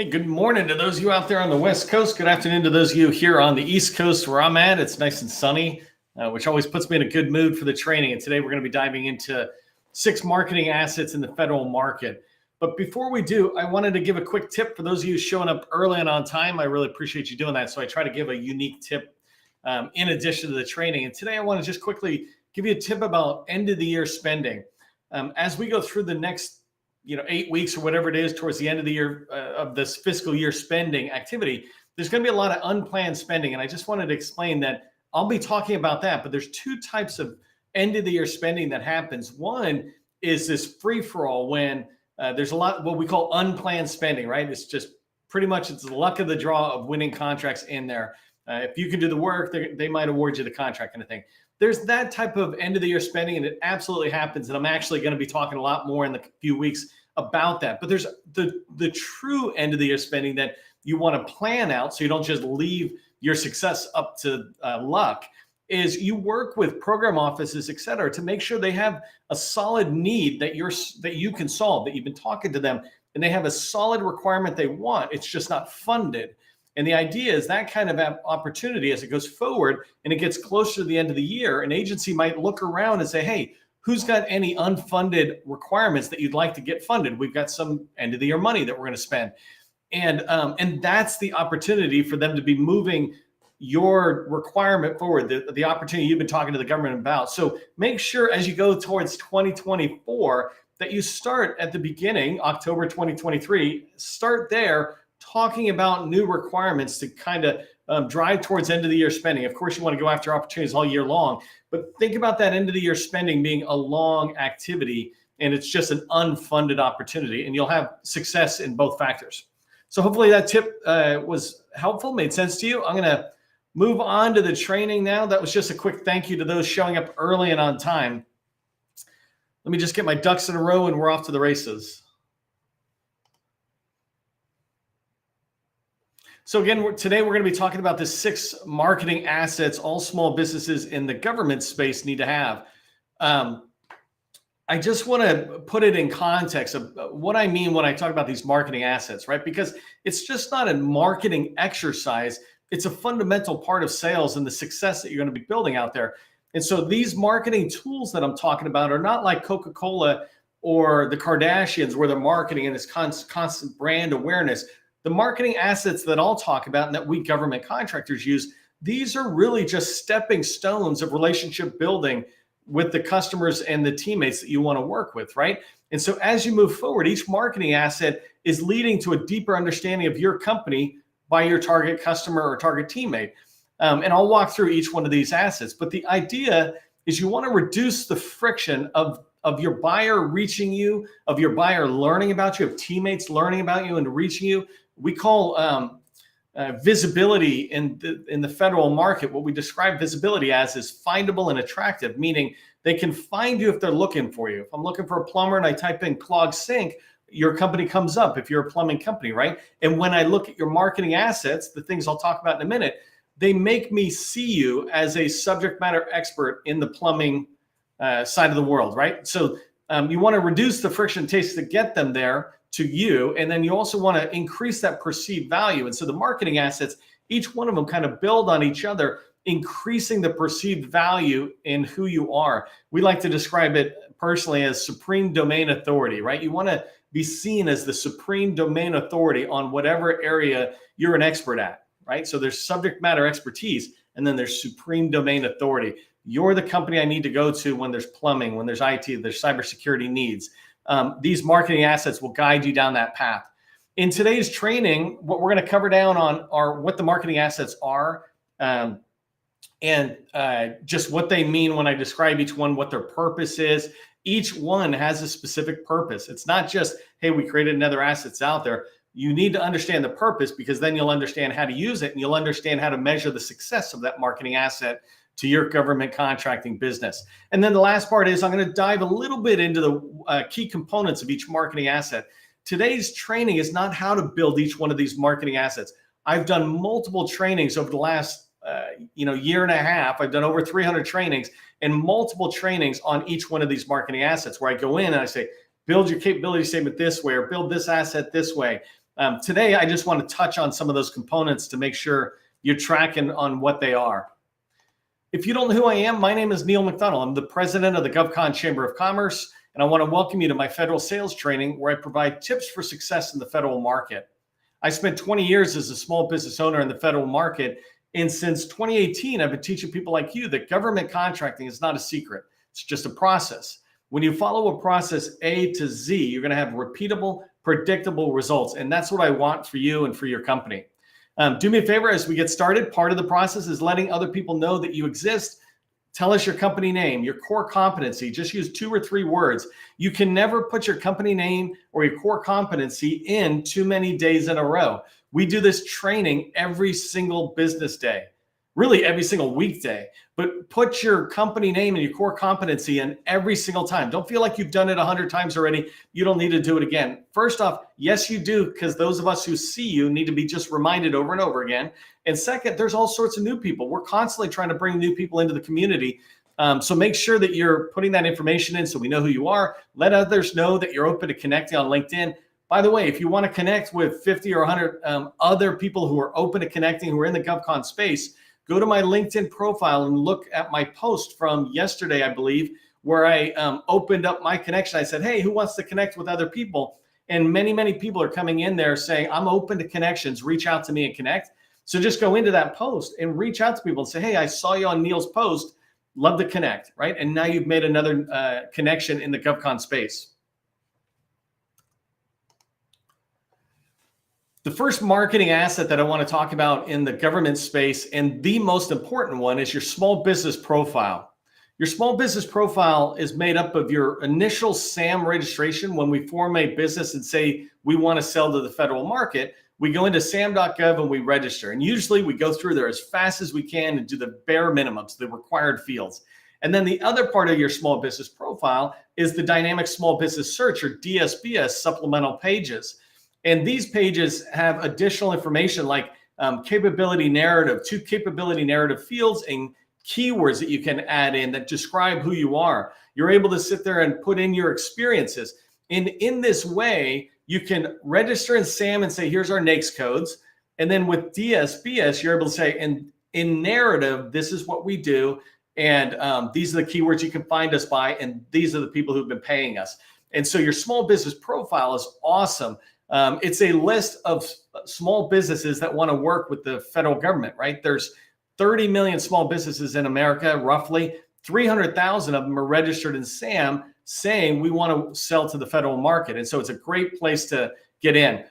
Hey, good morning to those of you out there on the West Coast. Good afternoon to those of you here on the East Coast where I'm at. It's nice and sunny, which always puts me in a good mood for the training. And today we're going to be diving into 6 marketing assets in the federal market. But before we do, I wanted to give a quick tip for those of you showing up early and on time. I really appreciate you doing that. So I try to give a unique tip in addition to the training. And today I want to just quickly give you a tip about end of the year spending. As we go through the next 8 weeks or whatever it is towards the end of the year of this fiscal year spending activity, there's going to be a lot of unplanned spending. And I just wanted to explain that I'll be talking about that, but there's 2 types of end of the year spending that happens. One is this free for all when there's a lot what we call unplanned spending, right? It's just pretty much it's the luck of the draw of winning contracts in there. If you can do the work, they might award you the contract kind of thing. There's that type of end of the year spending, and it absolutely happens. And I'm actually going to be talking a lot more in the few weeks about that. But there's the true end of the year spending that you want to plan out so you don't just leave your success up to luck. Is you work with program offices, et cetera, to make sure they have a solid need that you can solve, that you've been talking to them, and they have a solid requirement they want. It's just not funded. And the idea is that kind of opportunity, as it goes forward and it gets closer to the end of the year, an agency might look around and say, hey, who's got any unfunded requirements that you'd like to get funded? We've got some end of the year money that we're going to spend. And that's the opportunity for them to be moving your requirement forward, the opportunity you've been talking to the government about. So make sure as you go towards 2024 that you start at the beginning, October 2023, start there talking about new requirements to kind of drive towards end of the year spending. Of course, you want to go after opportunities all year long, but think about that end of the year spending being a long activity and it's just an unfunded opportunity, and you'll have success in both factors. So hopefully that tip was helpful, made sense to you. I'm going to move on to the training now. That was just a quick thank you to those showing up early and on time. Let me just get my ducks in a row and we're off to the races. So again, today we're going to be talking about the 6 marketing assets all small businesses in the government space need to have. I just want to put it in context of what I mean when I talk about these marketing assets, right? Because it's just not a marketing exercise. It's a fundamental part of sales and the success that you're going to be building out there. And so these marketing tools that I'm talking about are not like Coca-Cola or the Kardashians where they're marketing and this constant brand awareness. The marketing assets that I'll talk about and that we government contractors use, these are really just stepping stones of relationship building with the customers and the teammates that you want to work with, right? And so as you move forward, each marketing asset is leading to a deeper understanding of your company by your target customer or target teammate. And I'll walk through each one of these assets. But the idea is you want to reduce the friction of your buyer reaching you, of your buyer learning about you, of teammates learning about you and reaching you. We call visibility in the federal market, what we describe visibility as is findable and attractive, meaning they can find you if they're looking for you. If I'm looking for a plumber and I type in clogged sink, your company comes up if you're a plumbing company, right? And when I look at your marketing assets, the things I'll talk about in a minute, they make me see you as a subject matter expert in the plumbing side of the world, right? So you want to reduce the friction it takes to get them there to you. And then you also want to increase that perceived value. And so the marketing assets, each one of them kind of build on each other, increasing the perceived value in who you are. We like to describe it personally as supreme domain authority, right? You want to be seen as the supreme domain authority on whatever area you're an expert at, right? So there's subject matter expertise, and then there's supreme domain authority. You're the company I need to go to when there's plumbing, when there's IT, there's cybersecurity needs. These marketing assets will guide you down that path. In today's training, what we're going to cover down on are what the marketing assets are and just what they mean when I describe each one, what their purpose is. Each one has a specific purpose. It's not just, hey, we created another assets out there. You need to understand the purpose because then you'll understand how to use it and you'll understand how to measure the success of that marketing asset to your government contracting business. And then the last part is I'm going to dive a little bit into the key components of each marketing asset. Today's training is not how to build each one of these marketing assets. I've done multiple trainings over the last year and a half. I've done over 300 trainings and multiple trainings on each one of these marketing assets where I go in and I say, build your capability statement this way or build this asset this way. Today, I just want to touch on some of those components to make sure you're tracking on what they are. If you don't know who I am, my name is Neil McDonald. I'm the president of the GovCon Chamber of Commerce, and I want to welcome you to my federal sales training where I provide tips for success in the federal market. I spent 20 years as a small business owner in the federal market, and since 2018, I've been teaching people like you that government contracting is not a secret. It's just a process. When you follow a process A to Z, you're going to have repeatable, predictable results, and that's what I want for you and for your company. Do me a favor as we get started. Part of the process is letting other people know that you exist. Tell us your company name, your core competency. Just use 2 or 3 words. You can never put your company name or your core competency in too many days in a row. We do this training every single business day, really every single weekday, but put your company name and your core competency in every single time. Don't feel like you've done it 100 times already. You don't need to do it again. First off, yes, you do, because those of us who see you need to be just reminded over and over again. And second, there's all sorts of new people. We're constantly trying to bring new people into the community. So make sure that you're putting that information in so we know who you are. Let others know that you're open to connecting on LinkedIn. By the way, if you want to connect with 50 or 100 other people who are open to connecting, who are in the GovCon space, go to my LinkedIn profile and look at my post from yesterday, I believe, where I opened up my connection. I said, hey, who wants to connect with other people? And many, many people are coming in there saying, I'm open to connections. Reach out to me and connect. So just go into that post and reach out to people and say, hey, I saw you on Neil's post. Love to connect, right? And now you've made another connection in the GovCon space. The first marketing asset that I want to talk about in the government space, and the most important one, is your small business profile. Your small business profile is made up of your initial SAM registration. When we form a business and say we want to sell to the federal market, we go into sam.gov and we register. And usually we go through there as fast as we can and do the bare minimums, the required fields. And then the other part of your small business profile is the dynamic small business search, or DSBS, supplemental pages. And these pages have additional information like capability narrative, 2 capability narrative fields and keywords that you can add in that describe who you are. You're able to sit there and put in your experiences. And in this way, you can register in SAM and say, here's our NAICS codes. And then with DSBS, you're able to say, in narrative, this is what we do. And these are the keywords you can find us by. And these are the people who've been paying us. And so your small business profile is awesome. It's a list of small businesses that want to work with the federal government, right? There's 30 million small businesses in America, roughly 300,000 of them are registered in SAM saying we want to sell to the federal market. And so it's a great place to get in.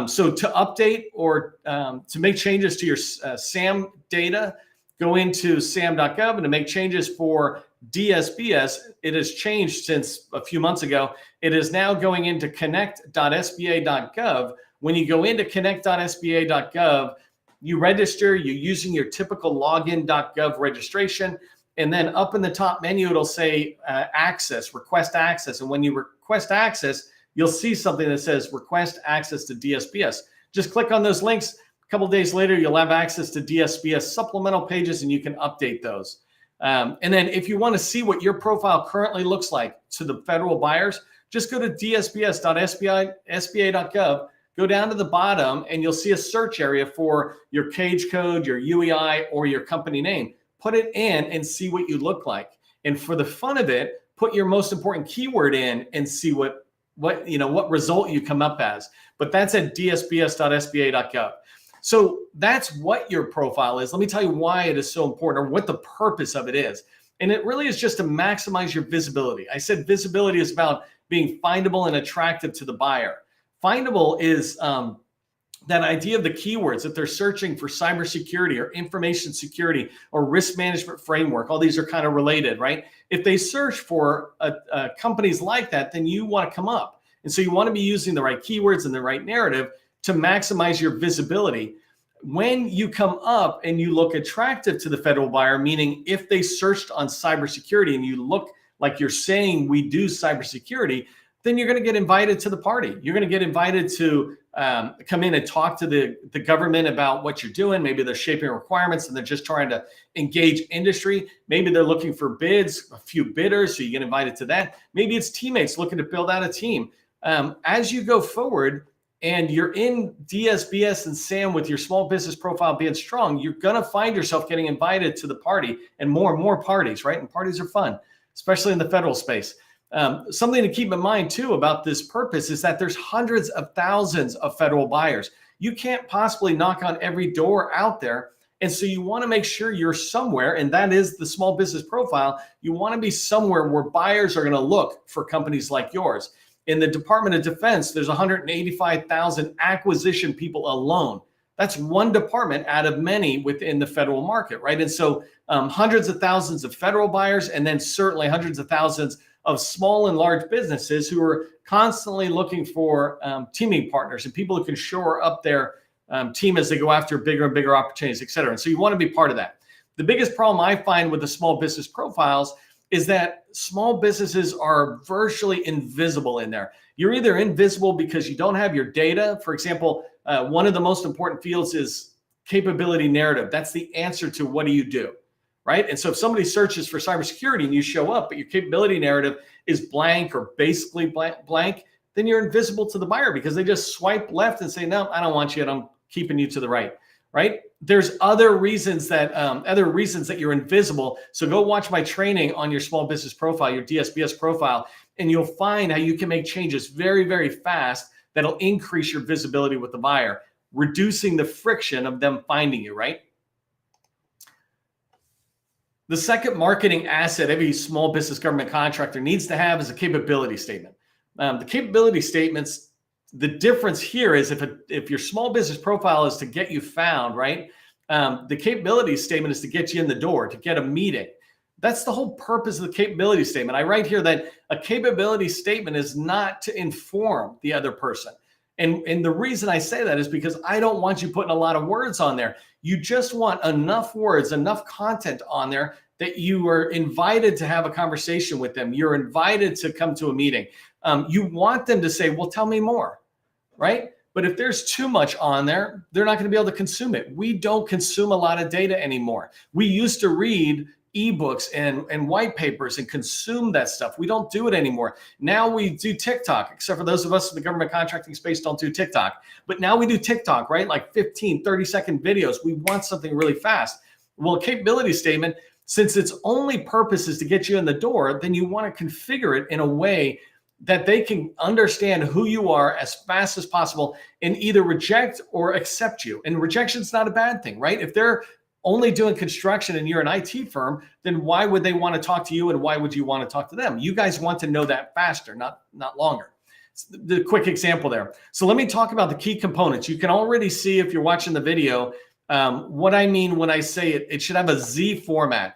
So to update or to make changes to your SAM data, go into sam.gov, and to make changes for DSBS, it has changed since a few months ago. It is now going into connect.sba.gov. When you go into connect.sba.gov, you register, you're using your typical login.gov registration, and then up in the top menu, it'll say access, request access. And when you request access, you'll see something that says request access to DSBS. Just click on those links. A couple of days later, you'll have access to DSBS supplemental pages, and you can update those. And then if you want to see what your profile currently looks like to the federal buyers, just go to dsbs.sba.gov, go down to the bottom, and you'll see a search area for your cage code, your UEI, or your company name. Put it in and see what you look like. And for the fun of it, put your most important keyword in and see what result you come up as. But that's at dsbs.sba.gov. So that's what your profile is. Let me tell you why it is so important, or what the purpose of it is. And it really is just to maximize your visibility. I said visibility is about being findable and attractive to the buyer. Findable is that idea of the keywords that they're searching for: cybersecurity or information security or risk management framework. All these are kind of related, right? If they search for companies like that, then you want to come up. And so you want to be using the right keywords and the right narrative to maximize your visibility. When you come up and you look attractive to the federal buyer, meaning if they searched on cybersecurity and you look like you're saying we do cybersecurity, then you're going to get invited to the party. You're going to get invited to come in and talk to the government about what you're doing. Maybe they're shaping requirements and they're just trying to engage industry. Maybe they're looking for bids, a few bidders, so you get invited to that. Maybe it's teammates looking to build out a team. As you go forward, and you're in DSBS and SAM with your small business profile being strong, you're going to find yourself getting invited to the party and more parties, right? And parties are fun, especially in the federal space. Something to keep in mind too about this purpose is that there's hundreds of thousands of federal buyers. You can't possibly knock on every door out there. And so you want to make sure you're somewhere, and that is the small business profile. You want to be somewhere where buyers are going to look for companies like yours. In the Department of Defense, there's 185,000 acquisition people alone. That's one department out of many within the federal market, right? And so hundreds of thousands of federal buyers, and then certainly hundreds of thousands of small and large businesses who are constantly looking for teaming partners and people who can shore up their team as they go after bigger and bigger opportunities, et cetera. And so you want to be part of that. The biggest problem I find with the small business profiles is that small businesses are virtually invisible in there. You're either invisible because you don't have your data. For example, one of the most important fields is capability narrative. That's the answer to what do you do, right? And so if somebody searches for cybersecurity and you show up, but your capability narrative is blank or basically blank, then you're invisible to the buyer because they just swipe left and say, no, I don't want you, and I'm keeping you to the right. Right? There's other reasons that you're invisible. So go watch my training on your small business profile, your DSBS profile, and you'll find how you can make changes very, very fast that'll increase your visibility with the buyer, reducing the friction of them finding you, right? The second marketing asset every small business government contractor needs to have is a capability statement. The capability statements, the difference here is if your small business profile is to get you found, right? The capability statement is to get you in the door, to get a meeting. That's the whole purpose of the capability statement. I write here that a capability statement is not to inform the other person. And the reason I say that is because I don't want you putting a lot of words on there. You just want enough words, enough content on there that you are invited to have a conversation with them. You're invited to come to a meeting. You want them to say, well, tell me more, right? But if there's too much on there, they're not going to be able to consume it. We don't consume a lot of data anymore. We used to read ebooks and white papers and consume that stuff. We don't do it anymore. Now we do TikTok, except for those of us in the government contracting space don't do TikTok. But now we do TikTok, right? Like 15, 30-second videos. We want something really fast. Well, a capability statement, since its only purpose is to get you in the door, then you want to configure it in a way that they can understand who you are as fast as possible and either reject or accept you. And rejection's not a bad thing, right? If they're only doing construction and you're an IT firm, then why would they want to talk to you and why would you want to talk to them? You guys want to know that faster, not longer. The quick example there. So let me talk about the key components. You can already see if you're watching the video what I mean when I say it should have a Z format.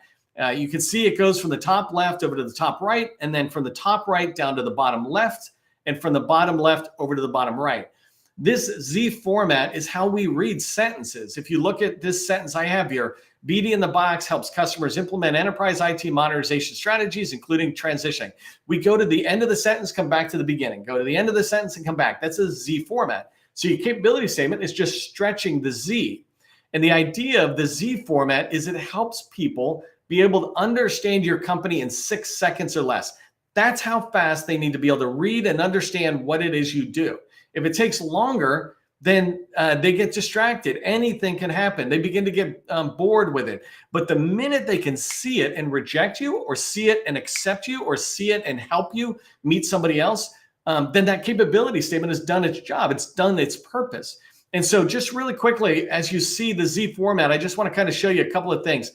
You can see it goes from the top left over to the top right, and then from the top right down to the bottom left, and from the bottom left over to the bottom right. This Z format is how we read sentences. If you look at this sentence I have here, BD in the box helps customers implement enterprise IT modernization strategies, including transitioning. We go to the end of the sentence, come back to the beginning. Go to the end of the sentence and come back. That's a Z format. So your capability statement is just stretching the Z. And the idea of the Z format is it helps people be able to understand your company in 6 seconds or less. That's how fast they need to be able to read and understand what it is you do. If it takes longer, then they get distracted. Anything can happen. They begin to get bored with it. But the minute they can see it and reject you, or see it and accept you, or see it and help you meet somebody else, then that capability statement has done its job. It's done its purpose. And so just really quickly, as you see the Z format, I just want to kind of show you a couple of things.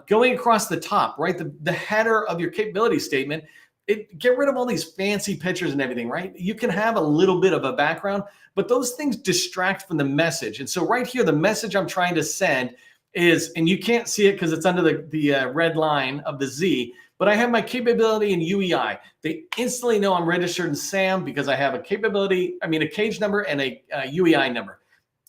Going across the top, right? The header of your capability statement, get rid of all these fancy pictures and everything, right? You can have a little bit of a background, but those things distract from the message. And so right here, the message I'm trying to send is, and you can't see it because it's under the red line of the Z, but I have my capability in UEI. They instantly know I'm registered in SAM because I have a cage number and a UEI number.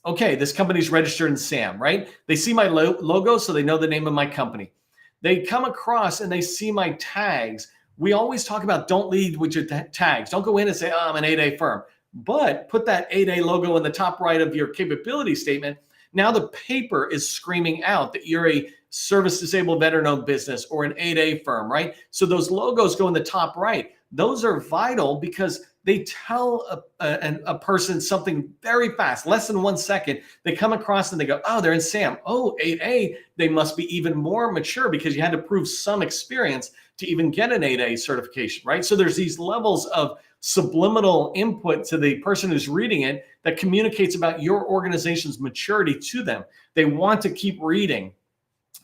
Okay, this company's registered in SAM, right? They see my logo, so they know the name of my company. They come across and they see my tags. We always talk about don't lead with your tags. Don't go in and say, oh, I'm an 8A firm. But put that 8A logo in the top right of your capability statement. Now the paper is screaming out that you're a service disabled veteran-owned business or an 8A firm, right? So those logos go in the top right. those are vital because they tell a person something very fast, less than 1 second. They come across and they go, oh, they're in SAM. Oh, 8A, they must be even more mature because you had to prove some experience to even get an 8A certification, right? So there's these levels of subliminal input to the person who's reading it that communicates about your organization's maturity to them. They want to keep reading.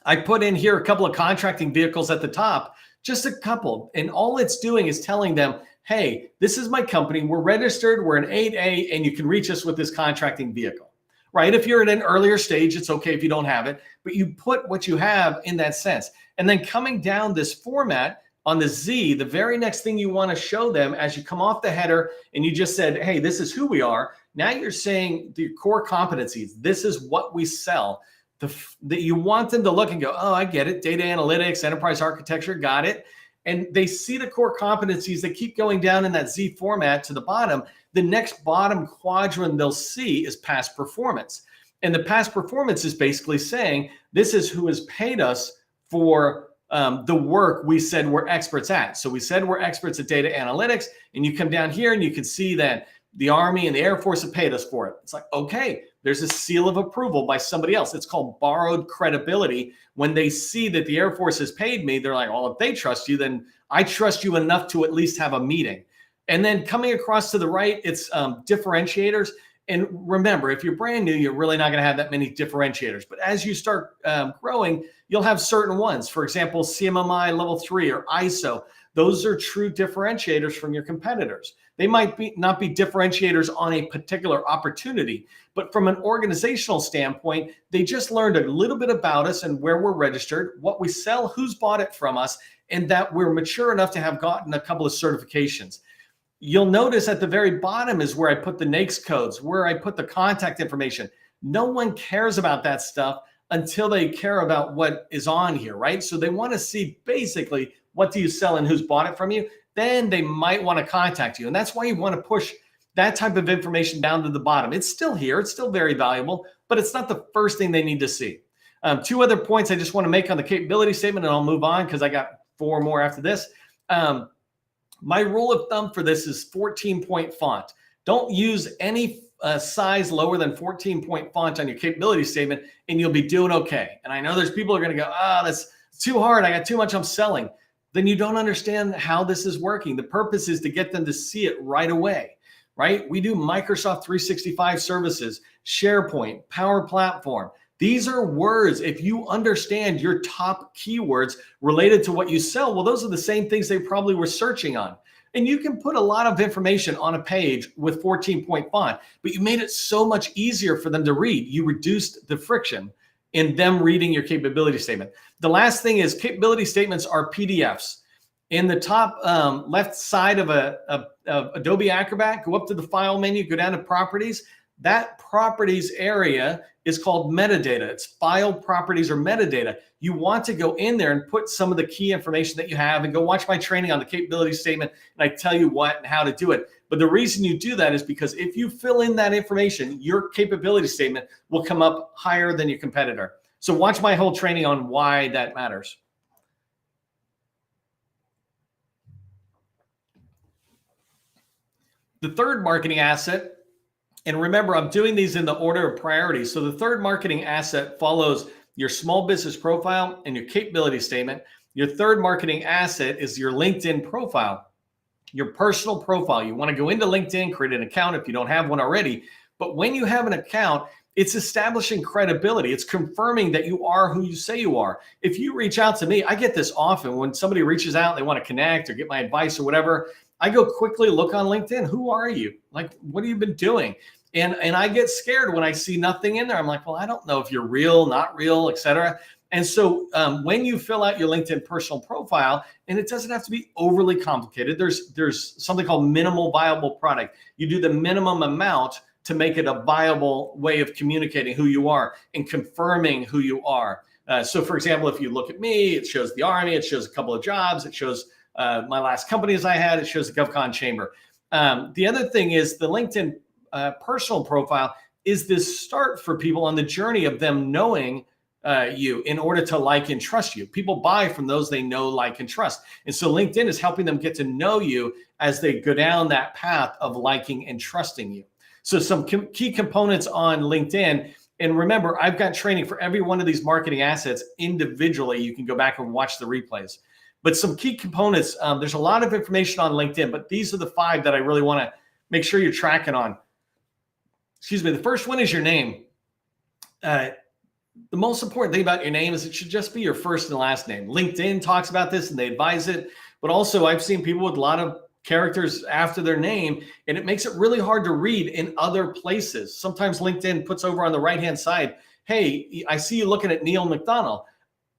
I put in here a couple of contracting vehicles at the top, just a couple. And all it's doing is telling them, hey, this is my company. We're registered. We're an 8A, and you can reach us with this contracting vehicle, right? If you're at an earlier stage, it's okay if you don't have it, but you put what you have in that sense. And then coming down this format on the Z, the very next thing you want to show them as you come off the header and you just said, hey, this is who we are. Now you're saying the core competencies. This is what we sell. That you want them to look and go, oh, I get it. Data analytics, enterprise architecture, got it. And they see the core competencies. They keep going down in that Z format to the bottom. The next bottom quadrant they'll see is past performance. And the past performance is basically saying, this is who has paid us for the work we said we're experts at. So we said we're experts at data analytics, and you come down here and you can see that the Army and the Air Force have paid us for it. It's like, okay, there's a seal of approval by somebody else. It's called borrowed credibility. When they see that the Air Force has paid me, they're like, well, if they trust you, then I trust you enough to at least have a meeting. And then coming across to the right, it's differentiators. And remember, if you're brand new, you're really not going to have that many differentiators. But as you start growing, you'll have certain ones. For example, CMMI level 3 or ISO. Those are true differentiators from your competitors. They might not be differentiators on a particular opportunity, but from an organizational standpoint, they just learned a little bit about us and where we're registered, what we sell, who's bought it from us, and that we're mature enough to have gotten a couple of certifications. You'll notice at the very bottom is where I put the NAICS codes, where I put the contact information. No one cares about that stuff until they care about what is on here, right? So they want to see basically what do you sell and who's bought it from you. Then they might want to contact you. And that's why you want to push that type of information down to the bottom. It's still here. It's still very valuable, but it's not the first thing they need to see. 2 other points I just want to make on the capability statement, and I'll move on because I got 4 more after this. My rule of thumb for this is 14-point font. Don't use any size lower than 14-point font on your capability statement, and you'll be doing okay. And I know there's people who are going to go, oh, that's too hard. I got too much I'm selling. Then you don't understand how this is working. The purpose is to get them to see it right away, right? We do Microsoft 365 services, SharePoint, Power Platform. These are words. If you understand your top keywords related to what you sell, well, those are the same things they probably were searching on. And you can put a lot of information on a page with 14-point font, but you made it so much easier for them to read. You reduced the friction in them reading your capability statement. The last thing is capability statements are PDFs. In the top left side of Adobe Acrobat, go up to the File menu, go down to Properties. That Properties area is called metadata. It's file properties or metadata. You want to go in there and put some of the key information that you have, and go watch my training on the capability statement, and I tell you what and how to do it. But the reason you do that is because if you fill in that information, your capability statement will come up higher than your competitor. So watch my whole training on why that matters. The third marketing asset, and remember, I'm doing these in the order of priority. So the third marketing asset follows your small business profile and your capability statement. Your third marketing asset is your LinkedIn profile, your personal profile. You want to go into LinkedIn, create an account if you don't have one already. But when you have an account, it's establishing credibility. It's confirming that you are who you say you are. If you reach out to me, I get this often when somebody reaches out, they want to connect or get my advice or whatever. I go quickly look on LinkedIn. Who are you? Like, what have you been doing? And I get scared when I see nothing in there. I'm like, well, I don't know if you're real, not real, et cetera. And so when you fill out your LinkedIn personal profile, and it doesn't have to be overly complicated, there's something called minimal viable product. You do the minimum amount to make it a viable way of communicating who you are and confirming who you are. So for example, if you look at me, it shows the Army, it shows a couple of jobs, it shows my last companies I had, it shows the GovCon chamber. The other thing is the LinkedIn personal profile is this start for people on the journey of them knowing you in order to like and trust you. People buy from those they know, like, and trust. And so LinkedIn is helping them get to know you as they go down that path of liking and trusting you. So some key components on LinkedIn. And remember, I've got training for every one of these marketing assets individually. You can go back and watch the replays. But some key components, there's a lot of information on LinkedIn, but these are the 5 that I really want to make sure you're tracking on. Excuse me. The first one is your name. The most important thing about your name is it should just be your first and last name. LinkedIn talks about this and they advise it, but also I've seen people with a lot of characters after their name, and it makes it really hard to read in other places. Sometimes LinkedIn puts over on the right-hand side, hey, I see you looking at Neil McDonald.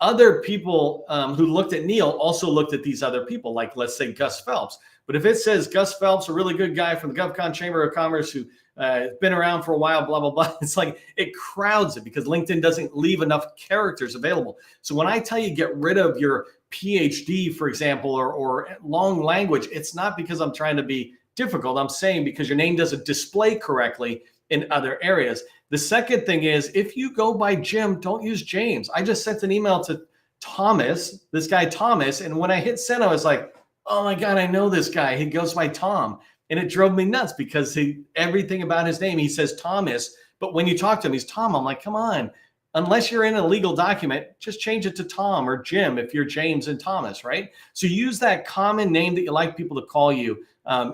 Other people who looked at Neil also looked at these other people, like let's say Gus Phelps. But if it says Gus Phelps, a really good guy from the GovCon Chamber of Commerce who has been around for a while, blah, blah, blah, it's like it crowds it because LinkedIn doesn't leave enough characters available. So when I tell you get rid of your PhD, for example, or long language, it's not because I'm trying to be difficult. I'm saying because your name doesn't display correctly in other areas. The second thing is if you go by Jim, don't use James. I just sent an email to Thomas, this guy Thomas, and when I hit send, I was like, oh my God, I know this guy. He goes by Tom. And it drove me nuts because everything about his name, he says Thomas, but when you talk to him, he's Tom. I'm like, come on. Unless you're in a legal document, just change it to Tom or Jim if you're James and Thomas, right? So use that common name that you like people to call you.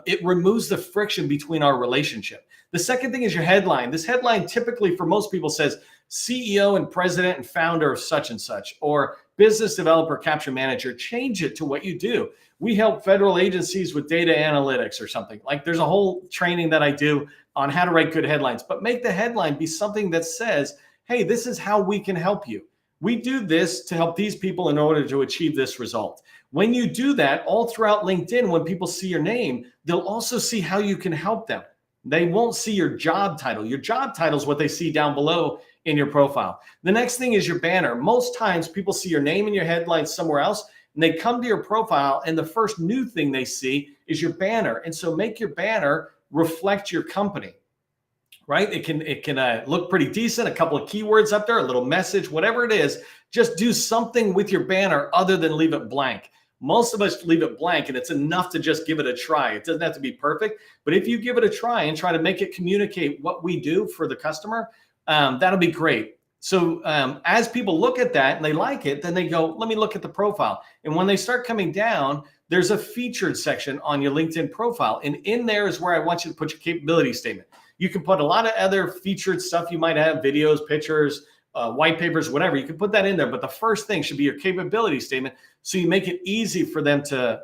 It removes the friction between our relationship. The second thing is your headline. This headline typically for most people says CEO and president and founder of such and such, or business developer capture manager. Change it to what you do. We help federal agencies with data analytics or something. Like there's a whole training that I do on how to write good headlines, but make the headline be something that says, hey, this is how we can help you. We do this to help these people in order to achieve this result. When you do that all throughout LinkedIn, when people see your name, they'll also see how you can help them. They won't see your job title. Your job title is what they see down below in your profile. The next thing is your banner. Most times people see your name and your headline somewhere else, and they come to your profile, and the first new thing they see is your banner. And so make your banner reflect your company. Right? It can look pretty decent. A couple of keywords up there, a little message, whatever it is. Just do something with your banner other than leave it blank. Most of us leave it blank, and it's enough to just give it a try. It doesn't have to be perfect, but if you give it a try and try to make it communicate what we do for the customer, that'll be great. So as people look at that and they like it, then they go, let me look at the profile. And when they start coming down, there's a featured section on your LinkedIn profile. And in there is where I want you to put your capability statement. You can put a lot of other featured stuff you might have, videos, pictures, white papers, whatever. You can put that in there. But the first thing should be your capability statement. So you make it easy for them to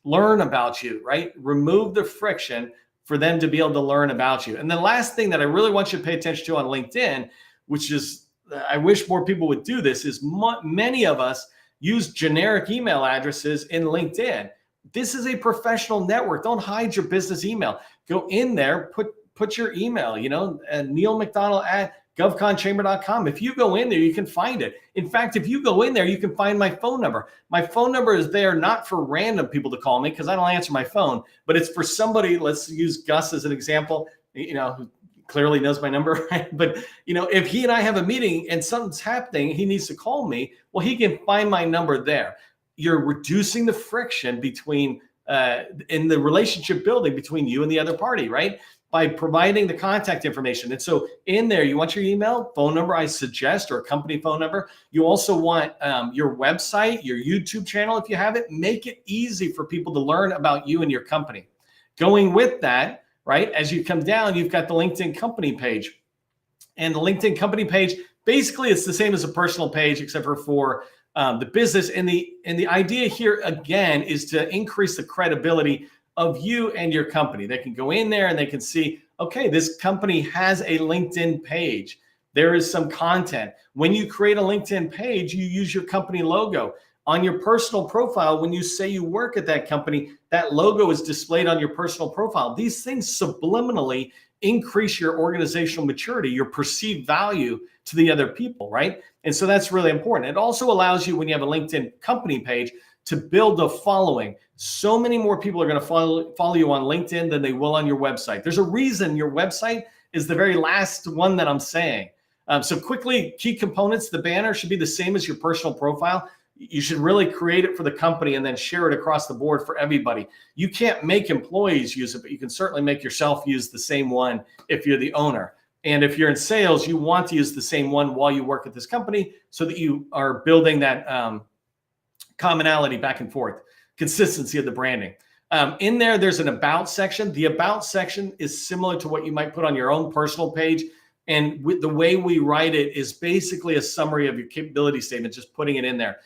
learn about you, right? Remove the friction for them to be able to learn about you. And the last thing that I really want you to pay attention to on LinkedIn, which is, I wish more people would do this, is many of us use generic email addresses in LinkedIn. This is a professional network. Don't hide your business email. Go in there, put your email, Neil McDonald at govconchamber.com. If you go in there, you can find it. In fact, if you go in there, you can find my phone number. My phone number is there not for random people to call me because I don't answer my phone, but it's for somebody. Let's use Gus as an example, who clearly knows my number, right? But, if he and I have a meeting and something's happening, he needs to call me. Well, he can find my number there. You're reducing the friction between in the relationship building between you and the other party, right? By providing the contact information. And so in there, you want your email, phone number, I suggest, or a company phone number. You also want your website, your YouTube channel, if you have it. Make it easy for people to learn about you and your company. Going with that, right, as you come down, you've got the LinkedIn company page. And the LinkedIn company page, basically it's the same as a personal page, except for the business. And the idea here, again, is to increase the credibility of you and your company. They can go in there and they can see, okay, this company has a LinkedIn page. There is some content. When you create a LinkedIn page, you use your company logo. On your personal profile, when you say you work at that company, that logo is displayed on your personal profile. These things subliminally increase your organizational maturity, your perceived value to the other people, right? And so that's really important. It also allows you, when you have a LinkedIn company page, to build a following. So many more people are going to follow you on LinkedIn than they will on your website. There's a reason your website is the very last one that I'm saying. So quickly, key components, the banner should be the same as your personal profile. You should really create it for the company and then share it across the board for everybody. You can't make employees use it, but you can certainly make yourself use the same one if you're the owner. And if you're in sales, you want to use the same one while you work at this company so that you are building that commonality back and forth, consistency of the branding. In there, there's an about section. The about section is similar to what you might put on your own personal page. And the way we write it is basically a summary of your capability statement, just putting it in there.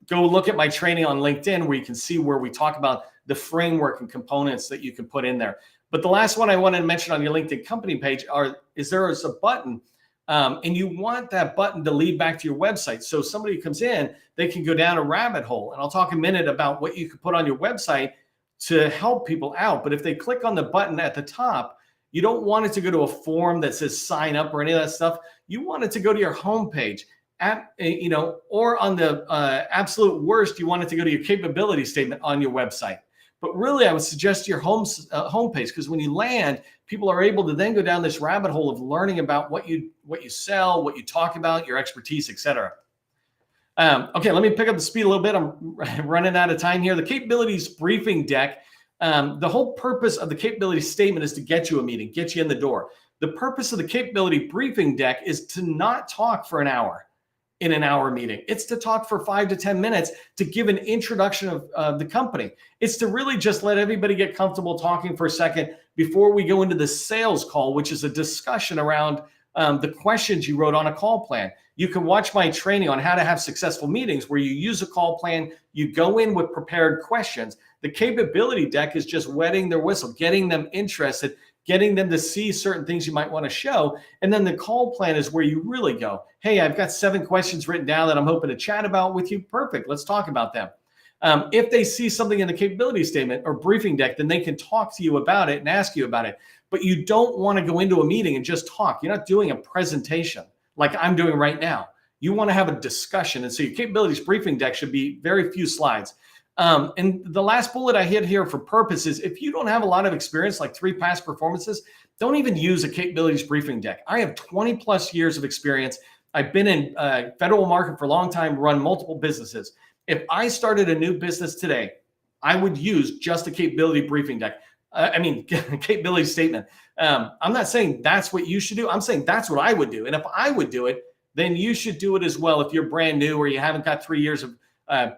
Go look at my training on LinkedIn where you can see where we talk about the framework and components that you can put in there. But the last one I wanted to mention on your LinkedIn company page is there is a button, and you want that button to lead back to your website. So somebody comes in, they can go down a rabbit hole. And I'll talk a minute about what you could put on your website to help people out. But if they click on the button at the top, you don't want it to go to a form that says sign up or any of that stuff. You want it to go to your homepage. Or on the absolute worst, you want it to go to your capability statement on your website. But really, I would suggest your homepage, because when you land, people are able to then go down this rabbit hole of learning about what you sell, what you talk about, your expertise, etc. Okay, let me pick up the speed a little bit. I'm running out of time here. The capabilities briefing deck. The whole purpose of the capability statement is to get you a meeting, get you in the door. The purpose of the capability briefing deck is to not talk for an hour in an hour meeting. It's to talk for 5 to 10 minutes to give an introduction of the company. It's to really just let everybody get comfortable talking for a second before we go into the sales call, which is a discussion around the questions you wrote on a call plan. You can watch my training on how to have successful meetings where you use a call plan, you go in with prepared questions. The capability deck is just wetting their whistle, getting them interested, getting them to see certain things you might want to show. And then the call plan is where you really go, hey, I've got 7 questions written down that I'm hoping to chat about with you. Perfect. Let's talk about them. If they see something in the capability statement or briefing deck, then they can talk to you about it and ask you about it. But you don't want to go into a meeting and just talk. You're not doing a presentation like I'm doing right now. You want to have a discussion. And so your capabilities briefing deck should be very few slides. And the last bullet I hit here for purpose is if you don't have a lot of experience, like 3 past performances, don't even use a capabilities briefing deck. I have 20 plus years of experience. I've been in federal market for a long time, run multiple businesses. If I started a new business today, I would use just a capability briefing deck. Capability statement. I'm not saying that's what you should do. I'm saying that's what I would do. And if I would do it, then you should do it as well if you're brand new or you haven't got 3 years of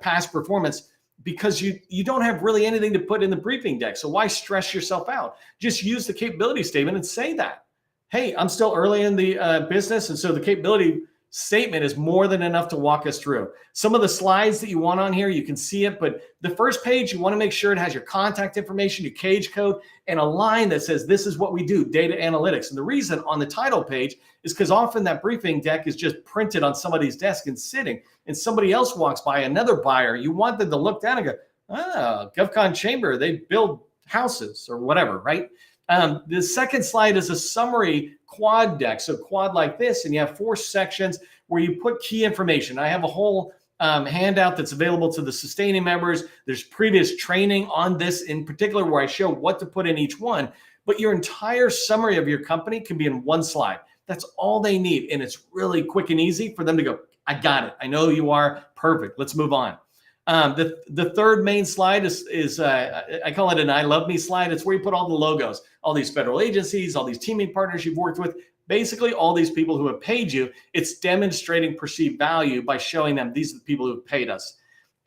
past performance, because you don't have really anything to put in the briefing deck. So why stress yourself out? Just use the capability statement and say that. Hey, I'm still early in the business, and so the capability statement is more than enough to walk us through. Some of the slides that you want on here, you can see it, but the first page, you want to make sure it has your contact information, your cage code, and a line that says, this is what we do, data analytics. And the reason on the title page is because often that briefing deck is just printed on somebody's desk and sitting, and somebody else walks by, another buyer. You want them to look down and go, GovCon Chamber, they build houses or whatever, right? The second slide is a summary quad deck. So quad like this, and you have 4 sections where you put key information. I have a whole handout that's available to the sustaining members. There's previous training on this in particular where I show what to put in each one, but your entire summary of your company can be in 1 slide. That's all they need. And it's really quick and easy for them to go, I got it. I know who you are. Perfect. Let's move on. The third main slide is I call it an I love me slide. It's where you put all the logos, all these federal agencies, all these teaming partners you've worked with, basically all these people who have paid you. It's demonstrating perceived value by showing them these are the people who have paid us.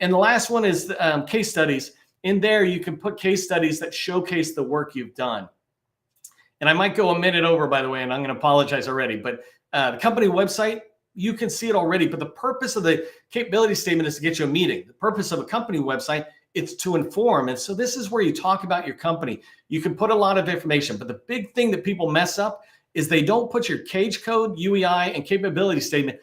And the last one is case studies. In there, you can put case studies that showcase the work you've done. And I might go a minute over, by the way, and I'm going to apologize already, but the company website, you can see it already, but the purpose of the capability statement is to get you a meeting. The purpose of a company website, it's to inform. And so this is where you talk about your company. You can put a lot of information, but the big thing that people mess up is they don't put your cage code, UEI, and capability statement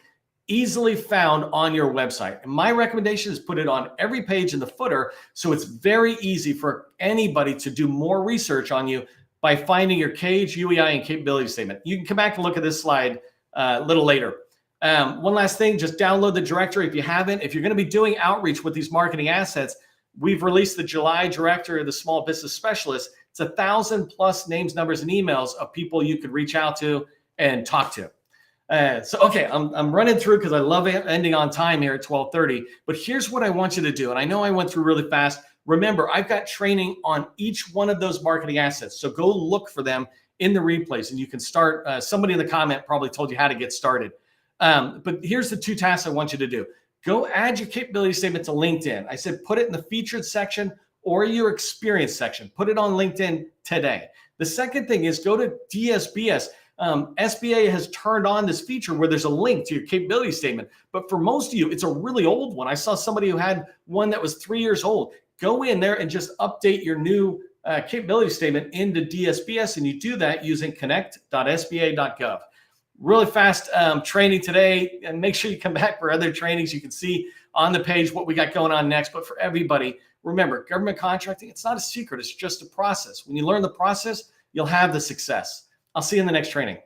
easily found on your website. And my recommendation is put it on every page in the footer, so it's very easy for anybody to do more research on you by finding your cage, UEI, and capability statement. You can come back and look at this slide a little later. One last thing, just download the directory if you haven't. If you're going to be doing outreach with these marketing assets, we've released the July directory of the small business specialist. It's 1,000 plus names, numbers, and emails of people you could reach out to and talk to. Okay, I'm running through because I love ending on time here at 12:30. But here's what I want you to do. And I know I went through really fast. Remember, I've got training on each one of those marketing assets. So go look for them in the replays and you can start. Somebody in the comment probably told you how to get started. But here's the 2 tasks I want you to do. Go add your capability statement to LinkedIn. I said put it in the featured section or your experience section. Put it on LinkedIn today. The second thing is go to DSBS. SBA has turned on this feature where there's a link to your capability statement. But for most of you, it's a really old one. I saw somebody who had one that was 3 years old. Go in there and just update your new capability statement into DSBS. And you do that using connect.sba.gov. Really fast training today. And make sure you come back for other trainings. You can see on the page what we got going on next. But for everybody, remember, government contracting, it's not a secret. It's just a process. When you learn the process, you'll have the success. I'll see you in the next training.